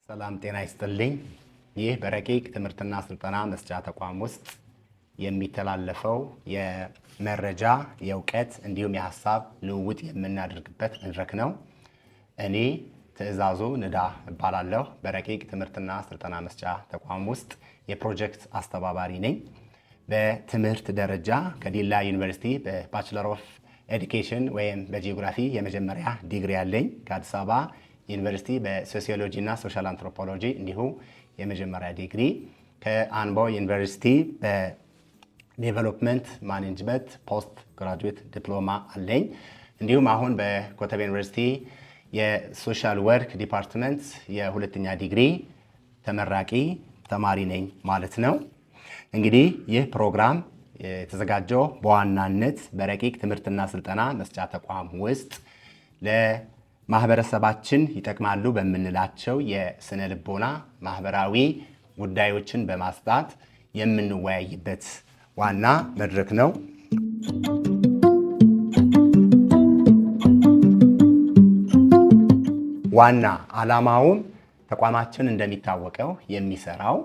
ሰላም ጤና ይስጥልኝ። ይህ በረቂቅ ትምህርትና ስልጠና መስጫ ተቋም ውስጥ የሚተላለፈው የመረጃ የእውቀት እንዲሁም የሐሳብ ልውውጥ የምናደርግበት መድረክ ነው። እኔ ትዕዛዙ ንዳ እባላለሁ። በረቂቅ ትምህርትና ስልጠና መስጫ ተቋም ውስጥ የፕሮጀክት አስተባባሪ ነኝ። በትምህርት ደረጃ ከዲላ ዩኒቨርሲቲ በባችለር ኦፍ ኤዱኬሽን ወይም በጂኦግራፊ የመጀመሪያ ዲግሪ ያለኝ፣ ከአዲስ አበባ ዩኒቨርሲቲ በሶሲዮሎጂ እና ሶሻል አንትሮፖሎጂ እንዲሁ የመጀመሪያ ዲግሪ፣ ከአምቦ ዩኒቨርሲቲ በዴቨሎፕመንት ማኔጅመንት ፖስት ግራጁዌት ዲፕሎማ አለኝ። እንዲሁም አሁን በኮተቤ ዩኒቨርሲቲ የሶሻል ወርክ ዲፓርትመንት የሁለተኛ ዲግሪ ተመራቂ ተማሪ ነኝ ማለት ነው። እንግዲህ ይህ ፕሮግራም የተዘጋጀው በዋናነት በረቂቅ ትምህርትና ስልጠና መስጫ ተቋም ውስጥ ለማህበረሰባችን ይጠቅማሉ በምንላቸው የስነ ልቦና ማህበራዊ ጉዳዮችን በማስጣት የምንወያይበት ዋና መድረክ ነው። ዋና ዓላማውም ተቋማችን እንደሚታወቀው የሚሰራው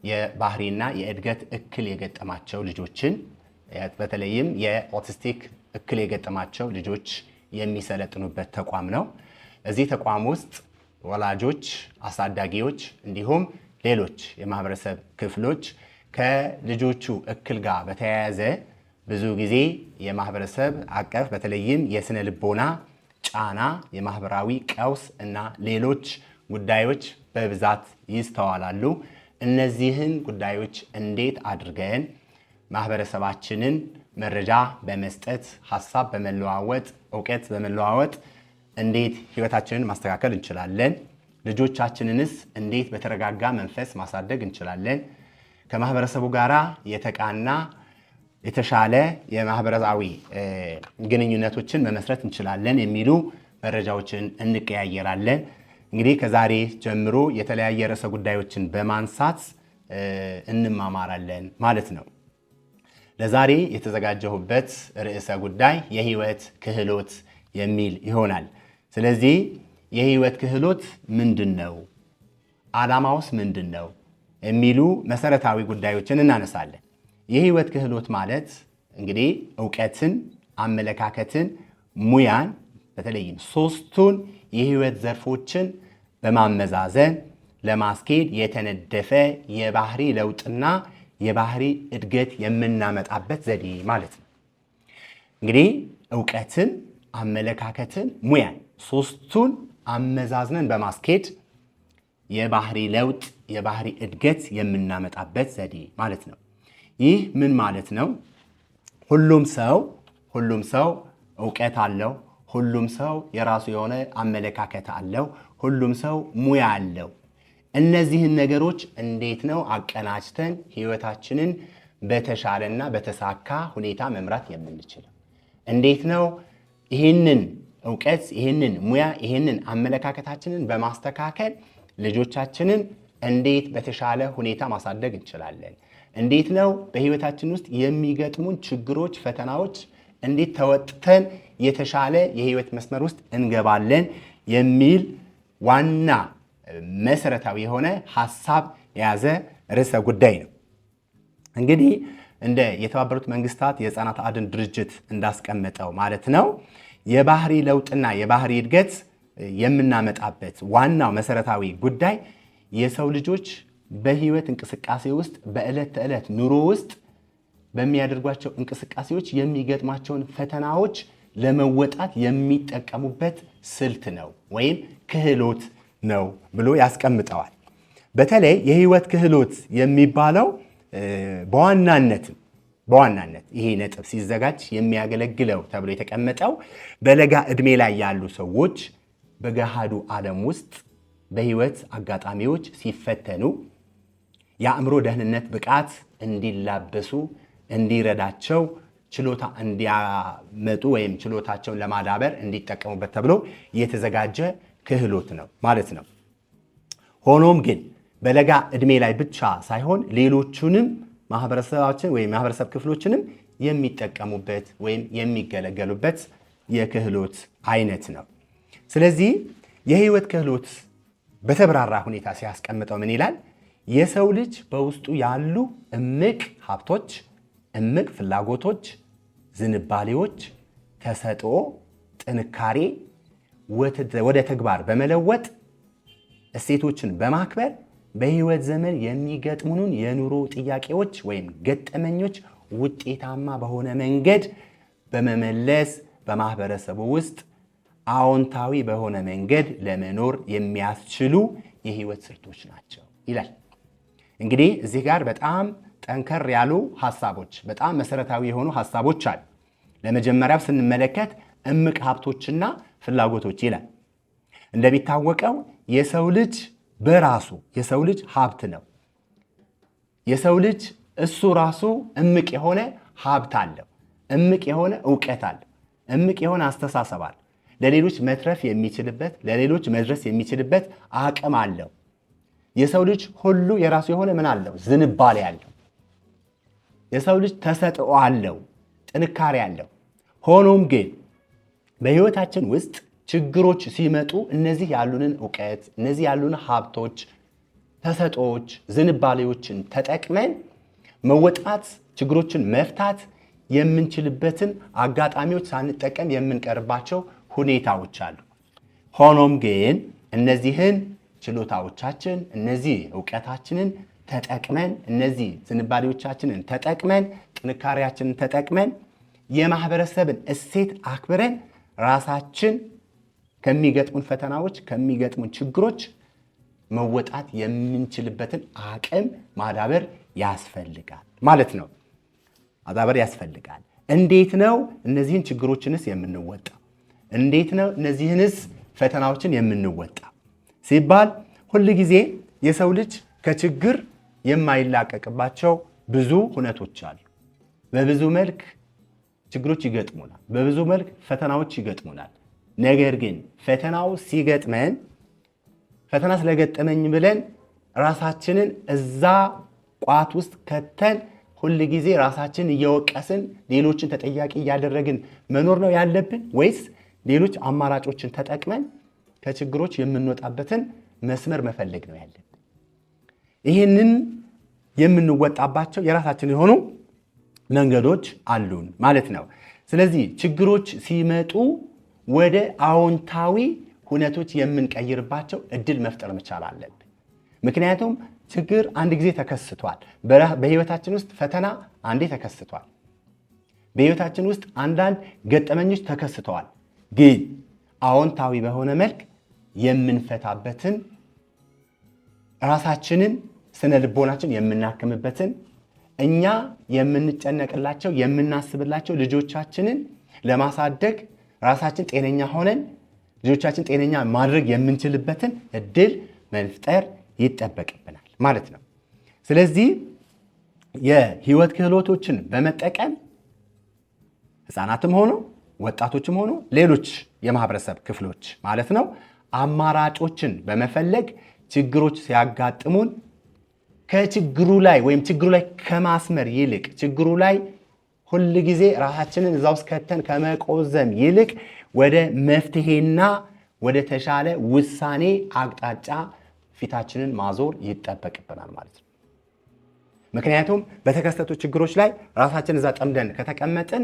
የባህሪና የእድገት እክል የገጠማቸው ልጆችን በተለይም የኦቲስቲክ እክል የገጠማቸው ልጆች የሚሰለጥኑበት ተቋም ነው። እዚህ ተቋም ውስጥ ወላጆች፣ አሳዳጊዎች እንዲሁም ሌሎች የማህበረሰብ ክፍሎች ከልጆቹ እክል ጋር በተያያዘ ብዙ ጊዜ የማህበረሰብ አቀፍ በተለይም የስነ ልቦና ጫና፣ የማህበራዊ ቀውስ እና ሌሎች ጉዳዮች በብዛት ይስተዋላሉ። እነዚህን ጉዳዮች እንዴት አድርገን ማህበረሰባችንን መረጃ በመስጠት ሐሳብ በመለዋወጥ ዕውቀት በመለዋወጥ እንዴት ህይወታችንን ማስተካከል እንችላለን? ልጆቻችንንስ እንዴት በተረጋጋ መንፈስ ማሳደግ እንችላለን? ከማህበረሰቡ ጋራ የተቃና የተሻለ የማህበራዊ ግንኙነቶችን መመስረት እንችላለን የሚሉ መረጃዎችን እንቀያየራለን። እንግዲህ ከዛሬ ጀምሮ የተለያየ ርዕሰ ጉዳዮችን በማንሳት እንማማራለን ማለት ነው። ለዛሬ የተዘጋጀሁበት ርዕሰ ጉዳይ የህይወት ክህሎት የሚል ይሆናል። ስለዚህ የህይወት ክህሎት ምንድን ነው? ዓላማውስ ምንድን ነው? የሚሉ መሰረታዊ ጉዳዮችን እናነሳለን። የህይወት ክህሎት ማለት እንግዲህ ዕውቀትን፣ አመለካከትን፣ ሙያን በተለይም ሶስቱን የህይወት ዘርፎችን በማመዛዘን ለማስኬድ የተነደፈ የባህሪ ለውጥና የባህሪ እድገት የምናመጣበት ዘዴ ማለት ነው። እንግዲህ ዕውቀትን፣ አመለካከትን፣ ሙያን ሶስቱን አመዛዝነን በማስኬድ የባህሪ ለውጥ፣ የባህሪ እድገት የምናመጣበት ዘዴ ማለት ነው። ይህ ምን ማለት ነው? ሁሉም ሰው ዕውቀት አለው። ሁሉም ሰው የራሱ የሆነ አመለካከት አለው። ሁሉም ሰው ሙያ አለው። እነዚህን ነገሮች እንዴት ነው አቀናጅተን ህይወታችንን በተሻለና በተሳካ ሁኔታ መምራት የምንችለው? እንዴት ነው ይህንን ዕውቀት፣ ይህንን ሙያ፣ ይህንን አመለካከታችንን በማስተካከል ልጆቻችንን እንዴት በተሻለ ሁኔታ ማሳደግ እንችላለን? እንዴት ነው በህይወታችን ውስጥ የሚገጥሙን ችግሮች፣ ፈተናዎች እንዴት ተወጥተን የተሻለ የህይወት መስመር ውስጥ እንገባለን የሚል ዋና መሰረታዊ የሆነ ሐሳብ የያዘ ርዕሰ ጉዳይ ነው። እንግዲህ እንደ የተባበሩት መንግስታት የህፃናት አድን ድርጅት እንዳስቀመጠው ማለት ነው የባህሪ ለውጥና የባህሪ እድገት የምናመጣበት ዋናው መሰረታዊ ጉዳይ የሰው ልጆች በህይወት እንቅስቃሴ ውስጥ በዕለት ተዕለት ኑሮ ውስጥ በሚያደርጓቸው እንቅስቃሴዎች የሚገጥማቸውን ፈተናዎች ለመወጣት የሚጠቀሙበት ስልት ነው ወይም ክህሎት ነው ብሎ ያስቀምጠዋል። በተለይ የህይወት ክህሎት የሚባለው በዋናነት ይሄ ነጥብ ሲዘጋጅ የሚያገለግለው ተብሎ የተቀመጠው በለጋ ዕድሜ ላይ ያሉ ሰዎች በገሃዱ ዓለም ውስጥ በህይወት አጋጣሚዎች ሲፈተኑ የአእምሮ ደህንነት ብቃት እንዲላበሱ እንዲረዳቸው ችሎታ እንዲያመጡ ወይም ችሎታቸውን ለማዳበር እንዲጠቀሙበት ተብሎ የተዘጋጀ ክህሎት ነው ማለት ነው። ሆኖም ግን በለጋ ዕድሜ ላይ ብቻ ሳይሆን ሌሎቹንም ማህበረሰባችን ወይም ማህበረሰብ ክፍሎችንም የሚጠቀሙበት ወይም የሚገለገሉበት የክህሎት አይነት ነው። ስለዚህ የህይወት ክህሎት በተብራራ ሁኔታ ሲያስቀምጠው ምን ይላል? የሰው ልጅ በውስጡ ያሉ እምቅ ሀብቶች፣ እምቅ ፍላጎቶች፣ ዝንባሌዎች፣ ተሰጥኦ፣ ጥንካሬ ወደ ተግባር በመለወጥ እሴቶችን በማክበር በህይወት ዘመን የሚገጥሙንን የኑሮ ጥያቄዎች ወይም ገጠመኞች ውጤታማ በሆነ መንገድ በመመለስ በማህበረሰቡ ውስጥ አዎንታዊ በሆነ መንገድ ለመኖር የሚያስችሉ የህይወት ስልቶች ናቸው ይላል። እንግዲህ እዚህ ጋር በጣም ጠንከር ያሉ ሐሳቦች፣ በጣም መሰረታዊ የሆኑ ሐሳቦች አሉ። ለመጀመሪያው ስንመለከት እምቅ ሀብቶችና ፍላጎቶች ይላል። እንደሚታወቀው የሰው ልጅ በራሱ የሰው ልጅ ሀብት ነው። የሰው ልጅ እሱ ራሱ እምቅ የሆነ ሀብት አለው። እምቅ የሆነ ዕውቀት አለው። እምቅ የሆነ አስተሳሰብ አለው። ለሌሎች መትረፍ የሚችልበት፣ ለሌሎች መድረስ የሚችልበት አቅም አለው። የሰው ልጅ ሁሉ የራሱ የሆነ ምን አለው? ዝንባሌ አለው። የሰው ልጅ ተሰጥኦ አለው፣ ጥንካሬ አለው። ሆኖም ግን በህይወታችን ውስጥ ችግሮች ሲመጡ እነዚህ ያሉንን ዕውቀት፣ እነዚህ ያሉን ሀብቶች፣ ተሰጥኦዎች፣ ዝንባሌዎችን ተጠቅመን መወጣት፣ ችግሮችን መፍታት የምንችልበትን አጋጣሚዎች ሳንጠቀም የምንቀርባቸው ሁኔታዎች አሉ። ሆኖም ግን እነዚህን ችሎታዎቻችን፣ እነዚህ ዕውቀታችንን ተጠቅመን፣ እነዚህ ዝንባሌዎቻችንን ተጠቅመን፣ ጥንካሬያችንን ተጠቅመን የማህበረሰብን እሴት አክብረን ራሳችን ከሚገጥሙን ፈተናዎች፣ ከሚገጥሙን ችግሮች መወጣት የምንችልበትን አቅም ማዳበር ያስፈልጋል ማለት ነው። ማዳበር ያስፈልጋል። እንዴት ነው እነዚህን ችግሮችንስ የምንወጣው? እንዴት ነው እነዚህንስ ፈተናዎችን የምንወጣው ሲባል ሁል ጊዜ የሰው ልጅ ከችግር የማይላቀቅባቸው ብዙ ሁነቶች አሉ። በብዙ መልክ ችግሮች ይገጥሙናል። በብዙ መልክ ፈተናዎች ይገጥሙናል። ነገር ግን ፈተናው ሲገጥመን ፈተና ስለገጠመኝ ብለን ራሳችንን እዛ ቋት ውስጥ ከተን ሁል ጊዜ ራሳችንን እየወቀስን ሌሎችን ተጠያቂ እያደረግን መኖር ነው ያለብን? ወይስ ሌሎች አማራጮችን ተጠቅመን ከችግሮች የምንወጣበትን መስመር መፈለግ ነው ያለብን? ይህንን የምንወጣባቸው የራሳችን የሆኑ መንገዶች አሉን ማለት ነው። ስለዚህ ችግሮች ሲመጡ ወደ አዎንታዊ ሁነቶች የምንቀይርባቸው እድል መፍጠር መቻል አለብን። ምክንያቱም ችግር አንድ ጊዜ ተከስቷል። በህይወታችን ውስጥ ፈተና አንዴ ተከስቷል። በህይወታችን ውስጥ አንዳንድ ገጠመኞች ተከስተዋል። ግን አዎንታዊ በሆነ መልክ የምንፈታበትን፣ ራሳችንን ስነ ልቦናችን የምናክምበትን፣ እኛ የምንጨነቅላቸው የምናስብላቸው ልጆቻችንን ለማሳደግ ራሳችን ጤነኛ ሆነን ልጆቻችን ጤነኛ ማድረግ የምንችልበትን እድል መፍጠር ይጠበቅብናል ማለት ነው። ስለዚህ የህይወት ክህሎቶችን በመጠቀም ህፃናትም ሆኖ ወጣቶችም ሆኖ ሌሎች የማህበረሰብ ክፍሎች ማለት ነው አማራጮችን በመፈለግ ችግሮች ሲያጋጥሙን ከችግሩ ላይ ወይም ችግሩ ላይ ከማስመር ይልቅ ችግሩ ላይ ሁል ጊዜ ራሳችንን እዛ ውስጥ ከተን ከመቆዘም ይልቅ ወደ መፍትሄና ወደ ተሻለ ውሳኔ አቅጣጫ ፊታችንን ማዞር ይጠበቅብናል ማለት ነው። ምክንያቱም በተከሰቱ ችግሮች ላይ ራሳችን እዛ ጠምደን ከተቀመጥን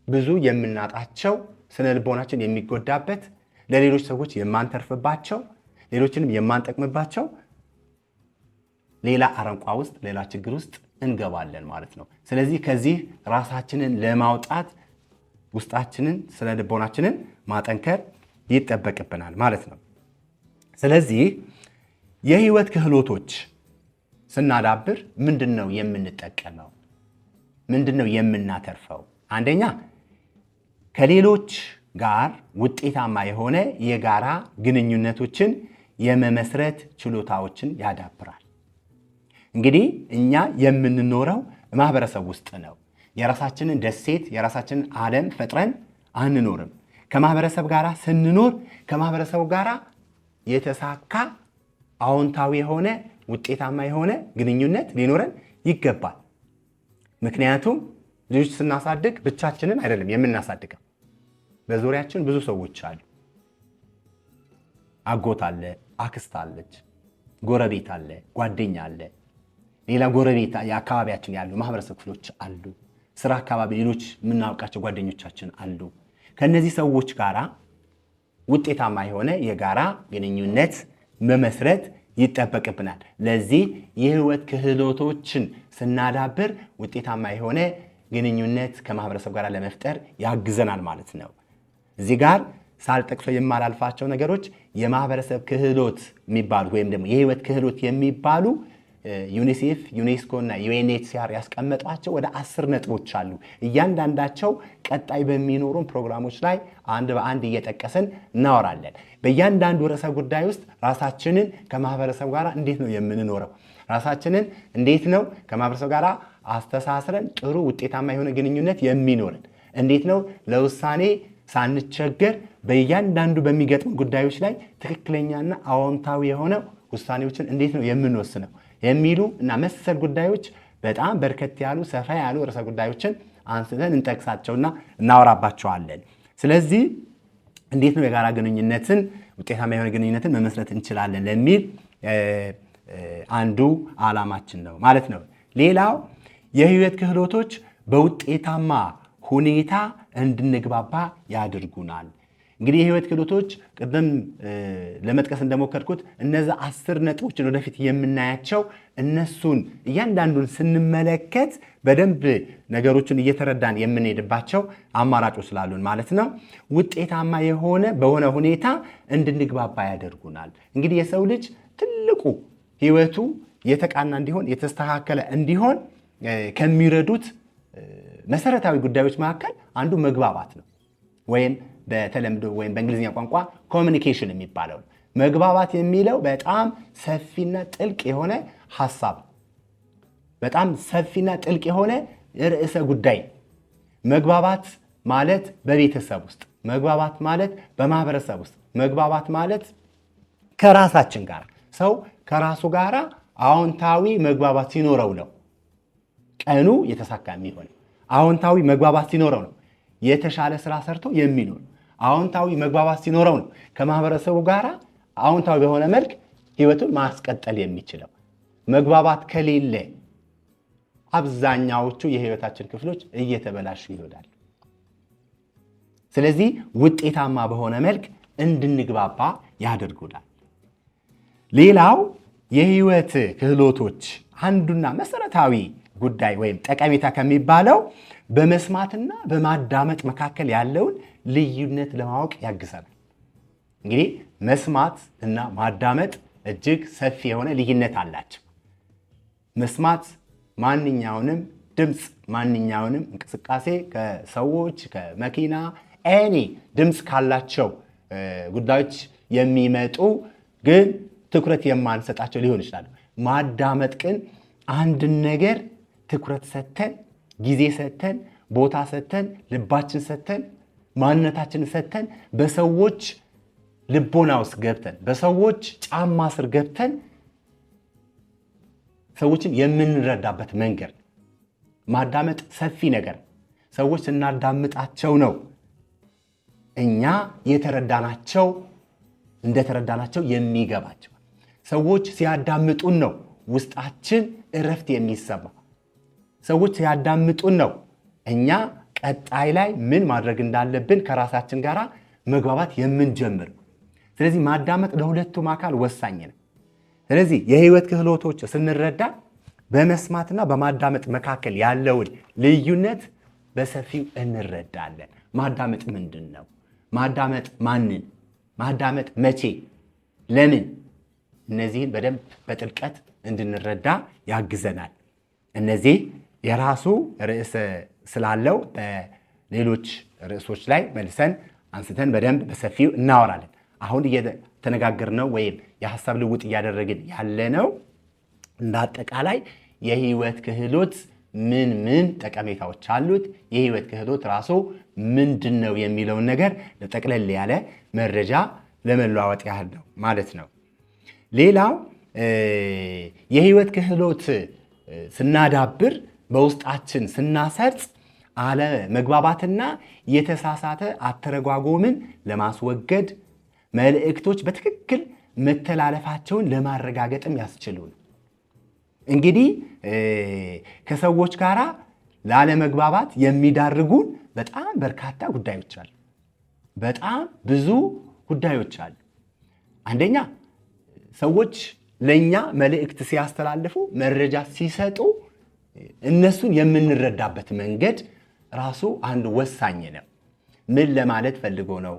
ብዙ የምናጣቸው፣ ስነ ልቦናችን የሚጎዳበት፣ ለሌሎች ሰዎች የማንተርፍባቸው፣ ሌሎችንም የማንጠቅምባቸው ሌላ አረንቋ ውስጥ ሌላ ችግር ውስጥ እንገባለን ማለት ነው። ስለዚህ ከዚህ ራሳችንን ለማውጣት ውስጣችንን ስነ ልቦናችንን ማጠንከር ይጠበቅብናል ማለት ነው። ስለዚህ የህይወት ክህሎቶች ስናዳብር ምንድነው የምንጠቀመው? ምንድነው የምናተርፈው? አንደኛ ከሌሎች ጋር ውጤታማ የሆነ የጋራ ግንኙነቶችን የመመስረት ችሎታዎችን ያዳብራል። እንግዲህ እኛ የምንኖረው ማህበረሰብ ውስጥ ነው። የራሳችንን ደሴት የራሳችንን ዓለም ፈጥረን አንኖርም። ከማህበረሰብ ጋር ስንኖር ከማህበረሰቡ ጋር የተሳካ አዎንታዊ የሆነ ውጤታማ የሆነ ግንኙነት ሊኖረን ይገባል። ምክንያቱም ልጆች ስናሳድግ ብቻችንን አይደለም የምናሳድገው። በዙሪያችን ብዙ ሰዎች አሉ። አጎት አለ፣ አክስት አለች፣ ጎረቤት አለ፣ ጓደኛ አለ፣ ሌላ ጎረቤት የአካባቢያችን ያሉ ማህበረሰብ ክፍሎች አሉ፣ ስራ አካባቢ ሌሎች የምናውቃቸው ጓደኞቻችን አሉ። ከነዚህ ሰዎች ጋራ ውጤታማ የሆነ የጋራ ግንኙነት መመስረት ይጠበቅብናል። ለዚህ የህይወት ክህሎቶችን ስናዳብር ውጤታማ የሆነ ግንኙነት ከማህበረሰብ ጋር ለመፍጠር ያግዘናል ማለት ነው። እዚህ ጋር ሳልጠቅሶ የማላልፋቸው ነገሮች የማህበረሰብ ክህሎት የሚባሉ ወይም ደግሞ የህይወት ክህሎት የሚባሉ ዩኒሴፍ፣ ዩኔስኮ እና ዩኤንኤችሲአር ያስቀመጧቸው ወደ 10 ነጥቦች አሉ። እያንዳንዳቸው ቀጣይ በሚኖሩን ፕሮግራሞች ላይ አንድ በአንድ እየጠቀስን እናወራለን። በእያንዳንዱ ርዕሰ ጉዳይ ውስጥ ራሳችንን ከማህበረሰብ ጋር እንዴት ነው የምንኖረው፣ ራሳችንን እንዴት ነው ከማህበረሰብ ጋር አስተሳስረን ጥሩ ውጤታማ የሆነ ግንኙነት የሚኖርን፣ እንዴት ነው ለውሳኔ ሳንቸገር በእያንዳንዱ በሚገጥሙ ጉዳዮች ላይ ትክክለኛና አዎንታዊ የሆነ ውሳኔዎችን እንዴት ነው የምንወስነው የሚሉ እና መሰል ጉዳዮች በጣም በርከት ያሉ ሰፋ ያሉ ርዕሰ ጉዳዮችን አንስተን እንጠቅሳቸውና እናወራባቸዋለን። ስለዚህ እንዴት ነው የጋራ ግንኙነትን ውጤታማ የሆነ ግንኙነትን መመስረት እንችላለን ለሚል አንዱ ዓላማችን ነው ማለት ነው። ሌላው የህይወት ክህሎቶች በውጤታማ ሁኔታ እንድንግባባ ያድርጉናል። እንግዲህ የህይወት ክህሎቶች ቅድም ለመጥቀስ እንደሞከርኩት እነዛ 10 ነጥቦችን ወደፊት የምናያቸው እነሱን እያንዳንዱን ስንመለከት በደንብ ነገሮችን እየተረዳን የምንሄድባቸው አማራጮች ስላሉን ማለት ነው ውጤታማ በሆነ ሁኔታ እንድንግባባ ያደርጉናል። እንግዲህ የሰው ልጅ ትልቁ ህይወቱ የተቃና እንዲሆን የተስተካከለ እንዲሆን ከሚረዱት መሰረታዊ ጉዳዮች መካከል አንዱ መግባባት ነው ወይም በተለምዶ ወይም በእንግሊዝኛ ቋንቋ ኮሚኒኬሽን የሚባለው። መግባባት የሚለው በጣም ሰፊና ጥልቅ የሆነ ሐሳብ፣ በጣም ሰፊና ጥልቅ የሆነ ርዕሰ ጉዳይ። መግባባት ማለት በቤተሰብ ውስጥ፣ መግባባት ማለት በማህበረሰብ ውስጥ፣ መግባባት ማለት ከራሳችን ጋር ሰው ከራሱ ጋር አዎንታዊ መግባባት ሲኖረው ነው ቀኑ የተሳካ የሚሆነው። አዎንታዊ መግባባት ሲኖረው ነው የተሻለ ስራ ሰርቶ የሚኖር። አዎንታዊ መግባባት ሲኖረው ነው ከማህበረሰቡ ጋር አዎንታዊ በሆነ መልክ ህይወቱን ማስቀጠል የሚችለው። መግባባት ከሌለ አብዛኛዎቹ የህይወታችን ክፍሎች እየተበላሹ ይሄዳሉ። ስለዚህ ውጤታማ በሆነ መልክ እንድንግባባ ያደርጉናል። ሌላው የህይወት ክህሎቶች አንዱና መሰረታዊ ጉዳይ ወይም ጠቀሜታ ከሚባለው በመስማትና በማዳመጥ መካከል ያለውን ልዩነት ለማወቅ ያግዛል። እንግዲህ መስማት እና ማዳመጥ እጅግ ሰፊ የሆነ ልዩነት አላቸው። መስማት ማንኛውንም ድምፅ፣ ማንኛውንም እንቅስቃሴ ከሰዎች፣ ከመኪና ድምፅ ካላቸው ጉዳዮች የሚመጡ ግን ትኩረት የማንሰጣቸው ሊሆን ይችላሉ። ማዳመጥ ግን አንድን ነገር ትኩረት ሰተን፣ ጊዜ ሰተን፣ ቦታ ሰተን፣ ልባችን ሰተን፣ ማንነታችን ሰተን በሰዎች ልቦና ውስጥ ገብተን በሰዎች ጫማ ስር ገብተን ሰዎችን የምንረዳበት መንገድ። ማዳመጥ ሰፊ ነገር። ሰዎች ስናዳምጣቸው ነው እኛ እንደተረዳናቸው የሚገባቸው። ሰዎች ሲያዳምጡን ነው ውስጣችን እረፍት የሚሰማ። ሰዎች ሲያዳምጡን ነው እኛ ቀጣይ ላይ ምን ማድረግ እንዳለብን ከራሳችን ጋር መግባባት የምንጀምር። ስለዚህ ማዳመጥ ለሁለቱም አካል ወሳኝ ነው። ስለዚህ የህይወት ክህሎቶች ስንረዳ በመስማትና በማዳመጥ መካከል ያለውን ልዩነት በሰፊው እንረዳለን። ማዳመጥ ምንድን ነው? ማዳመጥ ማንን? ማዳመጥ መቼ? ለምን? እነዚህን በደንብ በጥልቀት እንድንረዳ ያግዘናል። እነዚህ የራሱ ርዕስ ስላለው በሌሎች ርዕሶች ላይ መልሰን አንስተን በደንብ በሰፊው እናወራለን። አሁን እየተነጋገርነው ወይም የሐሳብ ልውውጥ እያደረግን ያለነው እንዳጠቃላይ የህይወት ክህሎት ምን ጠቀሜታዎች አሉት፣ የህይወት ክህሎት ራሱ ምንድነው የሚለውን ነገር ለጠቅለል ያለ መረጃ ለመለዋወጥ ያህል ነው ማለት ነው። ሌላው የህይወት ክህሎት ስናዳብር በውስጣችን ስናሰርጽ አለመግባባትና የተሳሳተ አተረጓጎምን ለማስወገድ መልእክቶች በትክክል መተላለፋቸውን ለማረጋገጥም ያስችሉን። እንግዲህ ከሰዎች ጋራ ላለመግባባት የሚዳርጉን በጣም በርካታ ጉዳዮች አሉ። በጣም ብዙ ጉዳዮች አሉ። አንደኛ ሰዎች ለኛ መልእክት ሲያስተላልፉ መረጃ ሲሰጡ እነሱን የምንረዳበት መንገድ ራሱ አንድ ወሳኝ ነው። ምን ለማለት ፈልጎ ነው?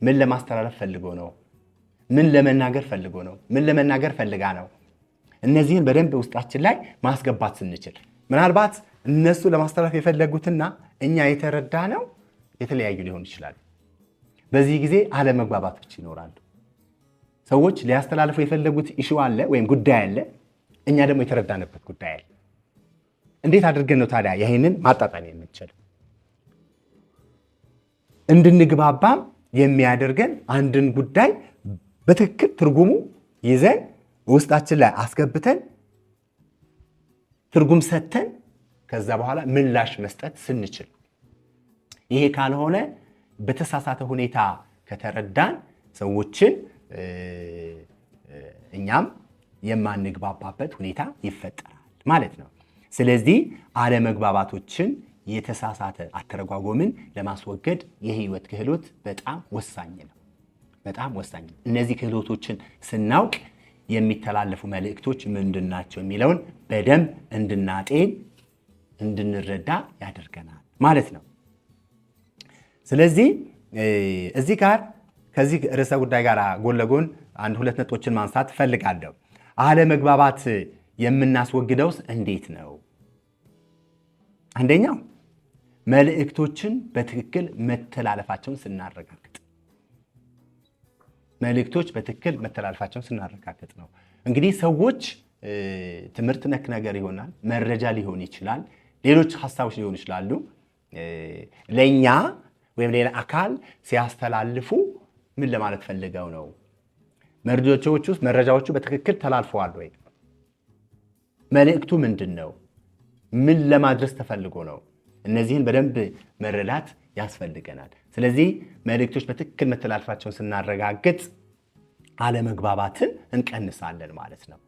ምን ለማስተላለፍ ፈልጎ ነው? ምን ለመናገር ፈልጎ ነው? ምን ለመናገር ፈልጋ ነው? እነዚህን በደንብ ውስጣችን ላይ ማስገባት ስንችል ምናልባት እነሱ ለማስተላለፍ የፈለጉትና እኛ የተረዳነው የተለያዩ ሊሆን ይችላል። በዚህ ጊዜ አለመግባባቶች ይኖራሉ። ሰዎች ሊያስተላልፉ የፈለጉት ኢሹ አለ ወይም ጉዳይ አለ፣ እኛ ደግሞ የተረዳንበት ጉዳይ አለ። እንዴት አድርገን ነው ታዲያ ይሄንን ማጣጣም የምንችል? እንድንግባባም የሚያደርገን አንድን ጉዳይ በትክክል ትርጉሙ ይዘን ውስጣችን ላይ አስገብተን ትርጉም ሰጥተን ከዛ በኋላ ምላሽ መስጠት ስንችል። ይሄ ካልሆነ በተሳሳተ ሁኔታ ከተረዳን ሰዎችን እኛም የማንግባባበት ሁኔታ ይፈጠራል ማለት ነው። ስለዚህ አለመግባባቶችን የተሳሳተ አተረጓጎምን ለማስወገድ የህይወት ክህሎት በጣም ወሳኝ ነው። በጣም ወሳኝ ነው። እነዚህ ክህሎቶችን ስናውቅ የሚተላለፉ መልእክቶች ምንድናቸው የሚለውን በደንብ እንድናጤን እንድንረዳ ያደርገናል ማለት ነው። ስለዚህ እዚህ ጋር ከዚህ ርዕሰ ጉዳይ ጋር ጎን ለጎን አንድ ሁለት ነጥቦችን ማንሳት ፈልጋለሁ። አለመግባባት የምናስወግደውስ እንዴት ነው? አንደኛው መልእክቶችን በትክክል መተላለፋቸውን ስናረጋግጥ፣ መልእክቶች በትክክል መተላለፋቸውን ስናረጋግጥ ነው። እንግዲህ ሰዎች ትምህርት ነክ ነገር ይሆናል፣ መረጃ ሊሆን ይችላል፣ ሌሎች ሀሳቦች ሊሆኑ ይችላሉ። ለኛ ወይም ሌላ አካል ሲያስተላልፉ ምን ለማለት ፈልገው ነው? መረጃዎቹ በትክክል ተላልፈዋል ወይ? መልእክቱ ምንድን ነው? ምን ለማድረስ ተፈልጎ ነው? እነዚህን በደንብ መረዳት ያስፈልገናል። ስለዚህ መልእክቶች በትክክል መተላለፋቸውን ስናረጋግጥ አለመግባባትን እንቀንሳለን ማለት ነው።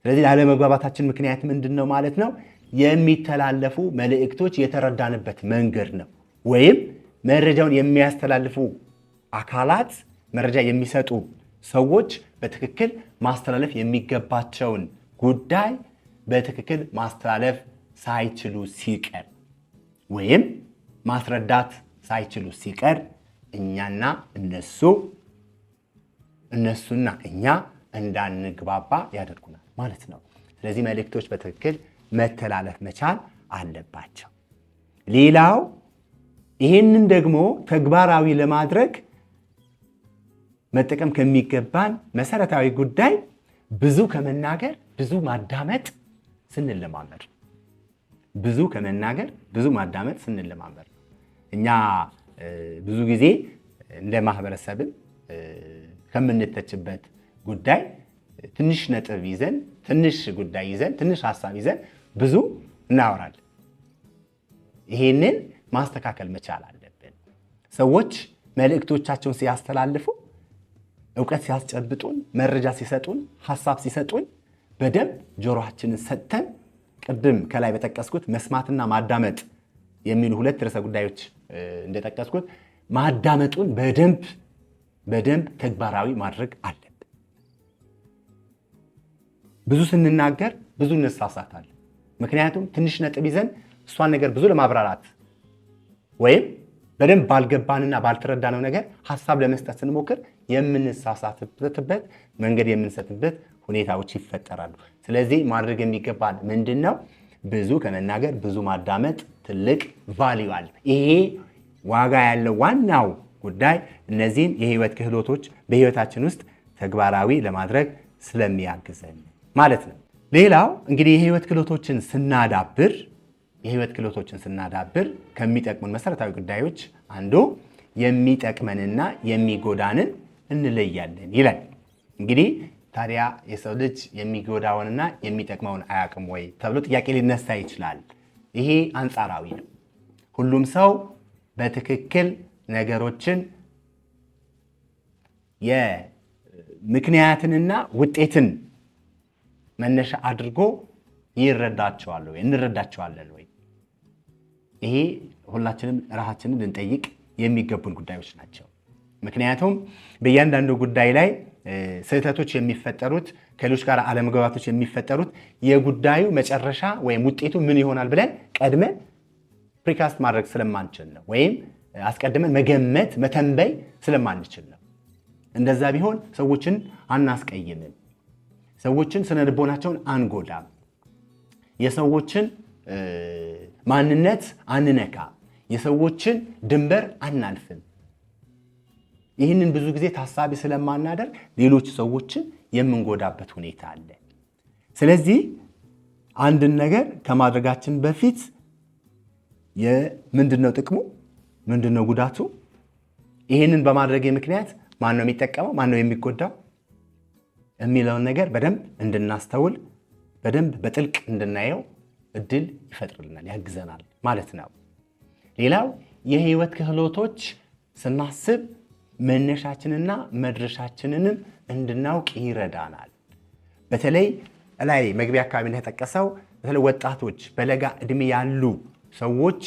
ስለዚህ አለመግባባታችን ምክንያት ምንድን ነው ማለት ነው? የሚተላለፉ መልእክቶች የተረዳንበት መንገድ ነው። ወይም መረጃውን የሚያስተላልፉ አካላት፣ መረጃ የሚሰጡ ሰዎች በትክክል ማስተላለፍ የሚገባቸውን ጉዳይ በትክክል ማስተላለፍ ሳይችሉ ሲቀር ወይም ማስረዳት ሳይችሉ ሲቀር እኛና እነሱና እኛ እንዳንግባባ ያደርጉናል ማለት ነው። ስለዚህ መልእክቶች በትክክል መተላለፍ መቻል አለባቸው። ሌላው ይህንን ደግሞ ተግባራዊ ለማድረግ መጠቀም ከሚገባን መሰረታዊ ጉዳይ ብዙ ከመናገር ብዙ ማዳመጥ ስንለማመድ፣ ብዙ ከመናገር ብዙ ማዳመጥ ስንለማመድ። እኛ ብዙ ጊዜ እንደ ማህበረሰብም ከምንተችበት ጉዳይ ትንሽ ነጥብ ይዘን፣ ትንሽ ጉዳይ ይዘን፣ ትንሽ ሀሳብ ይዘን ብዙ እናወራለን። ይሄንን ማስተካከል መቻል አለብን። ሰዎች መልእክቶቻቸውን ሲያስተላልፉ፣ እውቀት ሲያስጨብጡን፣ መረጃ ሲሰጡን፣ ሀሳብ ሲሰጡን በደንብ ጆሮአችንን ሰጥተን ቅድም ከላይ በጠቀስኩት መስማትና ማዳመጥ የሚሉ ሁለት ርዕሰ ጉዳዮች እንደጠቀስኩት ማዳመጡን በደንብ ተግባራዊ ማድረግ አለብን። ብዙ ስንናገር ብዙ እንሳሳታለን። ምክንያቱም ትንሽ ነጥብ ይዘን እሷን ነገር ብዙ ለማብራራት ወይም በደንብ ባልገባንና ባልተረዳነው ነገር ሀሳብ ለመስጠት ስንሞክር የምንሳሳትበት መንገድ የምንሰጥበት ሁኔታዎች ይፈጠራሉ። ስለዚህ ማድረግ የሚገባን ምንድን ነው? ብዙ ከመናገር ብዙ ማዳመጥ ትልቅ ቫልዩ አለ። ይሄ ዋጋ ያለው ዋናው ጉዳይ እነዚህን የህይወት ክህሎቶች በህይወታችን ውስጥ ተግባራዊ ለማድረግ ስለሚያግዘን ማለት ነው። ሌላው እንግዲህ የህይወት ክህሎቶችን ስናዳብር ከሚጠቅሙን መሰረታዊ ጉዳዮች አንዱ የሚጠቅመንና የሚጎዳንን እንለያለን ይላል። እንግዲህ ታዲያ የሰው ልጅ የሚጎዳውንና የሚጠቅመውን አያውቅም ወይ ተብሎ ጥያቄ ሊነሳ ይችላል። ይሄ አንጻራዊ ነው። ሁሉም ሰው በትክክል ነገሮችን ምክንያትንና ውጤትን መነሻ አድርጎ ይረዳቸዋል ወይ እንረዳቸዋለን ወይ? ይሄ ሁላችንም ራሳችንን ልንጠይቅ የሚገቡን ጉዳዮች ናቸው። ምክንያቱም በእያንዳንዱ ጉዳይ ላይ ስህተቶች የሚፈጠሩት ከሌሎች ጋር አለመግባባቶች የሚፈጠሩት የጉዳዩ መጨረሻ ወይም ውጤቱ ምን ይሆናል ብለን ቀድመን ፕሪካስት ማድረግ ስለማንችል ነው። ወይም አስቀድመን መገመት መተንበይ ስለማንችል ነው። እንደዛ ቢሆን ሰዎችን አናስቀይምም፣ ሰዎችን ስነ ልቦናቸውን አንጎዳም፣ የሰዎችን ማንነት አንነካ፣ የሰዎችን ድንበር አናልፍም። ይህንን ብዙ ጊዜ ታሳቢ ስለማናደርግ ሌሎች ሰዎችን የምንጎዳበት ሁኔታ አለ። ስለዚህ አንድን ነገር ከማድረጋችን በፊት ምንድነው ጥቅሙ፣ ምንድነው ጉዳቱ፣ ይህንን በማድረግ ምክንያት ማን ነው የሚጠቀመው፣ ማን ነው የሚጎዳው የሚለውን ነገር በደንብ እንድናስተውል በደንብ በጥልቅ እንድናየው እድል ይፈጥርልናል፣ ያግዘናል ማለት ነው። ሌላው የህይወት ክህሎቶች ስናስብ መነሻችንና መድረሻችንንም እንድናውቅ ይረዳናል። በተለይ ላይ መግቢያ አካባቢ እንደተጠቀሰው በተለይ ወጣቶች በለጋ እድሜ ያሉ ሰዎች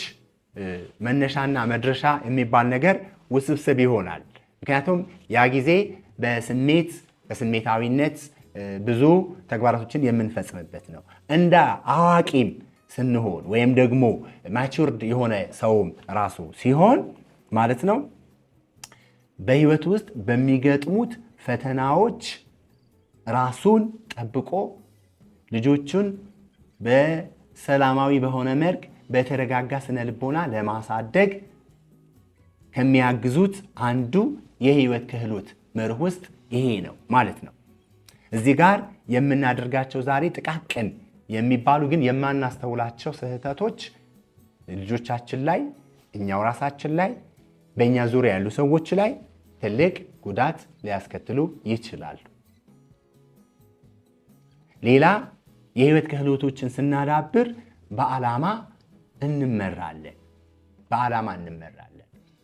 መነሻና መድረሻ የሚባል ነገር ውስብስብ ይሆናል። ምክንያቱም ያ ጊዜ በስሜታዊነት ብዙ ተግባራቶችን የምንፈጽምበት ነው። እንደ አዋቂም ስንሆን ወይም ደግሞ ማቹርድ የሆነ ሰውም ራሱ ሲሆን ማለት ነው በህይወት ውስጥ በሚገጥሙት ፈተናዎች ራሱን ጠብቆ ልጆቹን በሰላማዊ በሆነ መልክ በተረጋጋ ስነ ልቦና ለማሳደግ ከሚያግዙት አንዱ የህይወት ክህሎት መርህ ውስጥ ይሄ ነው ማለት ነው። እዚህ ጋር የምናደርጋቸው ዛሬ ጥቃቅን የሚባሉ ግን የማናስተውላቸው ስህተቶች ልጆቻችን ላይ፣ እኛው ራሳችን ላይ፣ በእኛ ዙሪያ ያሉ ሰዎች ላይ ትልቅ ጉዳት ሊያስከትሉ ይችላሉ። ሌላ የህይወት ክህሎቶችን ስናዳብር በዓላማ እንመራለን።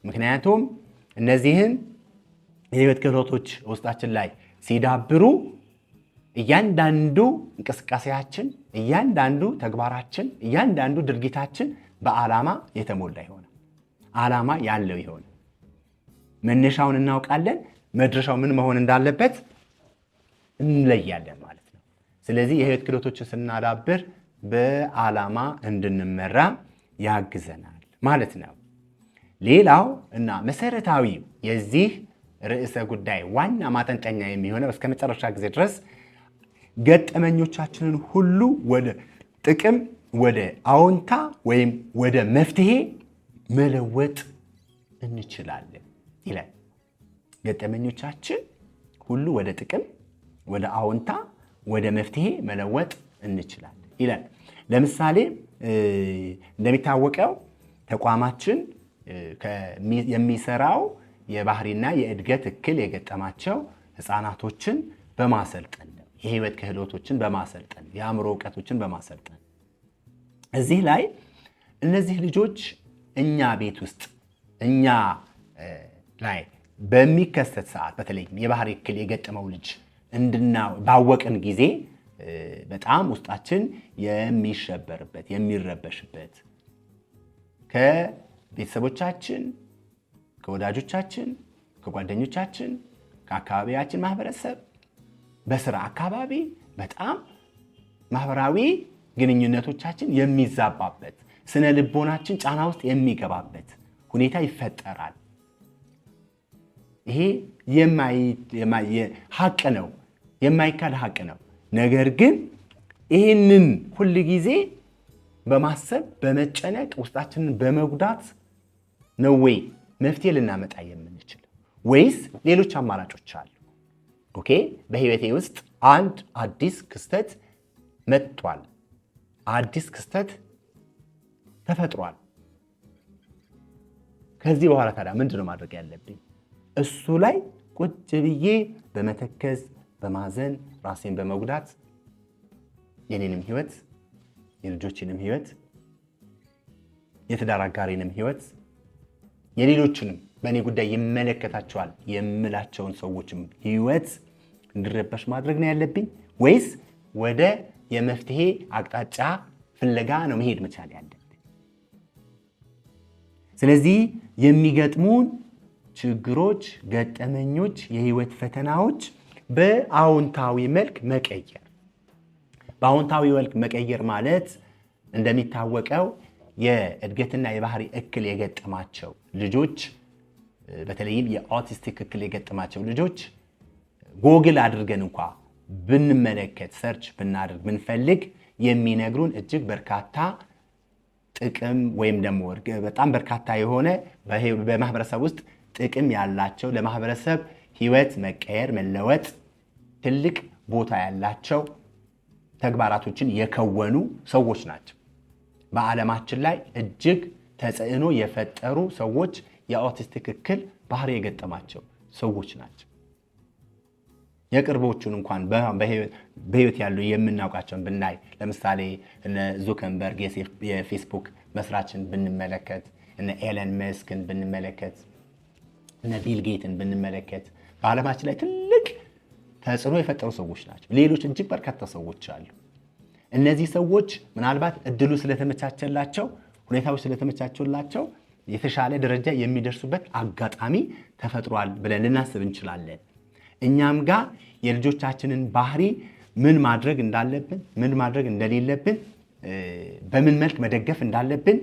ምክንያቱም እነዚህን የህይወት ክህሎቶች ውስጣችን ላይ ሲዳብሩ እያንዳንዱ እንቅስቃሴያችን፣ እያንዳንዱ ተግባራችን፣ እያንዳንዱ ድርጊታችን በዓላማ የተሞላ ይሆናል። ዓላማ ያለው ይሆናል። መነሻውን እናውቃለን፣ መድረሻው ምን መሆን እንዳለበት እንለያለን ማለት ነው። ስለዚህ የህይወት ክህሎቶችን ስናዳብር በዓላማ እንድንመራ ያግዘናል ማለት ነው። ሌላው እና መሰረታዊ የዚህ ርዕሰ ጉዳይ ዋና ማጠንጠኛ የሚሆነው እስከ መጨረሻ ጊዜ ድረስ ገጠመኞቻችንን ሁሉ ወደ ጥቅም፣ ወደ አዎንታ ወይም ወደ መፍትሄ መለወጥ እንችላለን ይላል። ገጠመኞቻችን ሁሉ ወደ ጥቅም፣ ወደ አዎንታ፣ ወደ መፍትሄ መለወጥ እንችላለን ይላል። ለምሳሌ እንደሚታወቀው ተቋማችን የሚሰራው የባህሪና የእድገት እክል የገጠማቸው ህፃናቶችን በማሰልጠን ነው። የህይወት ክህሎቶችን በማሰልጠን፣ የአእምሮ እውቀቶችን በማሰልጠን እዚህ ላይ እነዚህ ልጆች እኛ ቤት ውስጥ እኛ ላይ በሚከሰት ሰዓት በተለይ የባህሪ እክል የገጠመው ልጅ ባወቅን ጊዜ በጣም ውስጣችን የሚሸበርበት የሚረበሽበት ከቤተሰቦቻችን፣ ከወዳጆቻችን፣ ከጓደኞቻችን፣ ከአካባቢያችን ማህበረሰብ፣ በስራ አካባቢ በጣም ማህበራዊ ግንኙነቶቻችን የሚዛባበት፣ ስነ ልቦናችን ጫና ውስጥ የሚገባበት ሁኔታ ይፈጠራል። ይሄ ሀቅ ነው፣ የማይካድ ሀቅ ነው። ነገር ግን ይህንን ሁል ጊዜ በማሰብ በመጨነቅ ውስጣችንን በመጉዳት ነው ወይ መፍትሄ ልናመጣ የምንችለው? ወይስ ሌሎች አማራጮች አሉ? ኦኬ፣ በህይወቴ ውስጥ አንድ አዲስ ክስተት መጥቷል፣ አዲስ ክስተት ተፈጥሯል። ከዚህ በኋላ ታዲያ ምንድነው ማድረግ ያለብኝ? እሱ ላይ ቁጭ ብዬ በመተከዝ በማዘን ራሴን በመጉዳት የኔንም ህይወት፣ የልጆችንም ህይወት፣ የትዳር አጋሪንም ህይወት፣ የሌሎችንም በእኔ ጉዳይ ይመለከታቸዋል የምላቸውን ሰዎችም ህይወት እንድረበሽ ማድረግ ነው ያለብኝ ወይስ ወደ የመፍትሄ አቅጣጫ ፍለጋ ነው መሄድ መቻል ያለብኝ? ስለዚህ የሚገጥሙን ችግሮች፣ ገጠመኞች፣ የህይወት ፈተናዎች በአዎንታዊ መልክ መቀየር። በአዎንታዊ መልክ መቀየር ማለት እንደሚታወቀው የእድገትና የባህሪ እክል የገጠማቸው ልጆች በተለይም የኦቲስቲክ እክል የገጠማቸው ልጆች ጎግል አድርገን እንኳ ብንመለከት ሰርች ብናደርግ ብንፈልግ የሚነግሩን እጅግ በርካታ ጥቅም ወይም ደግሞ በጣም በርካታ የሆነ በማህበረሰብ ውስጥ ጥቅም ያላቸው ለማህበረሰብ ህይወት መቀየር መለወጥ ትልቅ ቦታ ያላቸው ተግባራቶችን የከወኑ ሰዎች ናቸው። በዓለማችን ላይ እጅግ ተጽዕኖ የፈጠሩ ሰዎች የኦቲስቲክ እክል ባህሪ የገጠማቸው ሰዎች ናቸው። የቅርቦቹን እንኳን በህይወት ያሉ የምናውቃቸውን ብናይ ለምሳሌ እነ ዙከንበርግ የፌስቡክ መስራችን ብንመለከት፣ እነ ኤለን መስክን ብንመለከት፣ እነ ቢል ጌትን ብንመለከት በዓለማችን ላይ ትልቅ ተጽዕኖ የፈጠሩ ሰዎች ናቸው። ሌሎች እጅግ በርካታ ሰዎች አሉ። እነዚህ ሰዎች ምናልባት እድሉ ስለተመቻቸላቸው ሁኔታዎች ስለተመቻቸላቸው የተሻለ ደረጃ የሚደርሱበት አጋጣሚ ተፈጥሯል ብለን ልናስብ እንችላለን። እኛም ጋር የልጆቻችንን ባህሪ ምን ማድረግ እንዳለብን ምን ማድረግ እንደሌለብን በምን መልክ መደገፍ እንዳለብን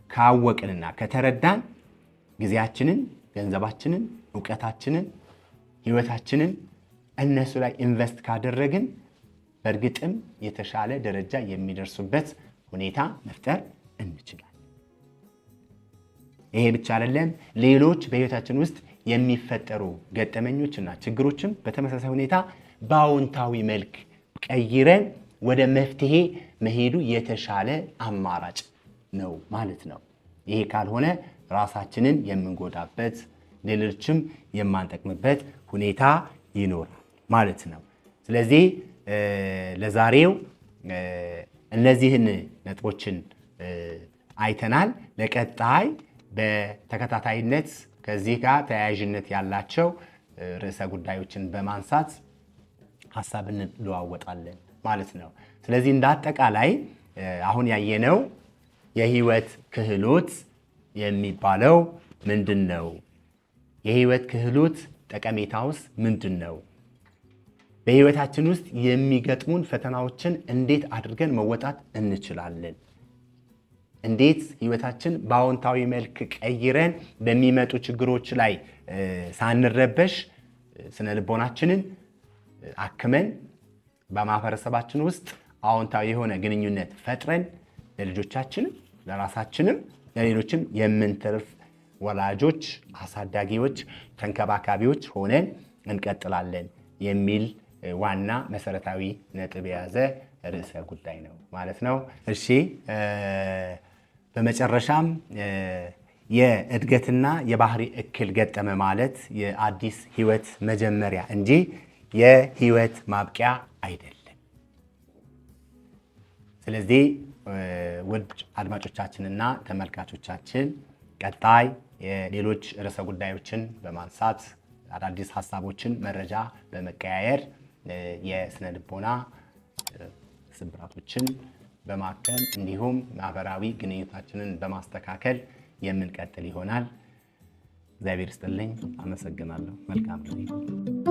ካወቅንና ከተረዳን ጊዜያችንን፣ ገንዘባችንን፣ ዕውቀታችንን፣ ህይወታችንን እነሱ ላይ ኢንቨስት ካደረግን በእርግጥም የተሻለ ደረጃ የሚደርሱበት ሁኔታ መፍጠር እንችላለን። ይሄ ብቻ አይደለም፣ ሌሎች በህይወታችን ውስጥ የሚፈጠሩ ገጠመኞችና ችግሮችም በተመሳሳይ ሁኔታ በአዎንታዊ መልክ ቀይረን ወደ መፍትሄ መሄዱ የተሻለ አማራጭ ነው ማለት ነው። ይሄ ካልሆነ ራሳችንን የምንጎዳበት ሌሎችም የማንጠቅምበት ሁኔታ ይኖራል ማለት ነው። ስለዚህ ለዛሬው እነዚህን ነጥቦችን አይተናል። ለቀጣይ በተከታታይነት ከዚህ ጋር ተያያዥነት ያላቸው ርዕሰ ጉዳዮችን በማንሳት ሐሳብ እንለዋወጣለን ማለት ነው። ስለዚህ እንዳጠቃላይ አሁን ያየነው የህይወት ክህሎት የሚባለው ምንድነው? የህይወት ክህሎት ጠቀሜታውስ ምንድነው? በህይወታችን ውስጥ የሚገጥሙን ፈተናዎችን እንዴት አድርገን መወጣት እንችላለን? እንዴት ህይወታችን በአዎንታዊ መልክ ቀይረን በሚመጡ ችግሮች ላይ ሳንረበሽ ስነ ልቦናችንን አክመን በማህበረሰባችን ውስጥ አዎንታዊ የሆነ ግንኙነት ፈጥረን ለልጆቻችንም ለራሳችንም ለሌሎችም የምንተርፍ ወላጆች፣ አሳዳጊዎች፣ ተንከባካቢዎች ሆነን እንቀጥላለን የሚል ዋና መሰረታዊ ነጥብ የያዘ ርዕሰ ጉዳይ ነው ማለት ነው። እሺ በመጨረሻም የእድገትና የባህሪ እክል ገጠመ ማለት የአዲስ ህይወት መጀመሪያ እንጂ የህይወት ማብቂያ አይደለም። ስለዚህ ውድ አድማጮቻችንና ተመልካቾቻችን ቀጣይ የሌሎች ርዕሰ ጉዳዮችን በማንሳት አዳዲስ ሐሳቦችን መረጃ በመቀያየር የስነ ልቦና ስብራቶችን በማከም እንዲሁም ማህበራዊ ግንኙነታችንን በማስተካከል የምንቀጥል ይሆናል። እግዚአብሔር ይስጥልኝ። አመሰግናለሁ። መልካም ጊዜ